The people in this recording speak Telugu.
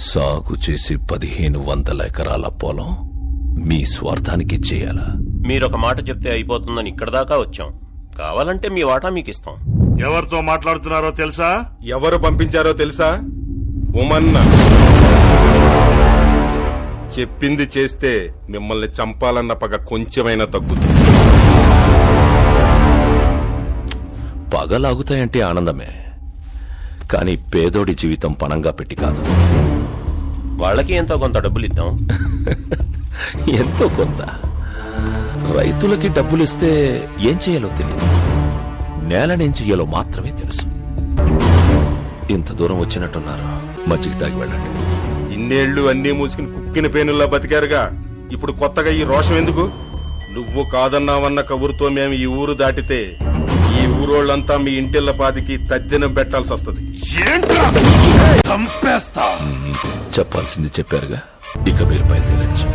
సాగు చేసి 1500 ఎకరాల పొలం మీ స్వార్థానికి చేయాలా? మీరొక మాట చెప్తే అయిపోతుందని ఇక్కడ దాకా వచ్చాం. కావాలంటే మీ వాటా మీకు ఇస్తాం. ఎవరితో మాట్లాడుతున్నారో తెలుసా? ఎవరు పంపించారో తెలుసా? ఉమన్న. చెప్పింది చేస్తే మిమ్మల్ని చంపాలన్న పగ కొంచెమైనా తగ్గుతుంది. పగలాగుతాయంటే ఆనందమే, కానీ పేదోడి జీవితం పణంగా పెట్టి కాదు. వాళ్ళకి ఎంతో కొంత డబ్బులు ఇద్దాం. ఎంతో కొంత. రైతులకి డబ్బులిస్తే ఏం చేయాలో తెలియదు, నేలనేం చెయ్యాలో మాత్రమే తెలుసు. ఇంత దూరం వచ్చినట్టున్నారు, మజ్జిగ తాగి వెళ్ళండి. ఇన్నేళ్లు అన్నీ మూసుకుని కుక్కిన పేనుల్లా బతికారుగా, ఇప్పుడు కొత్తగా ఈ రోషం ఎందుకు? నువ్వు కాదన్నావన్న కబురుతో మేము ఈ ఊరు దాటితే ఈ ఊరోళ్ళంతా మీ ఇంటిళ్ల పాదికి తద్దినం పెట్టాల్సి వస్తుంది. చంపేస్తా. చెప్పాల్సింది చెప్పారుగా, ఇక మీరు బయలుదేరచ్చు.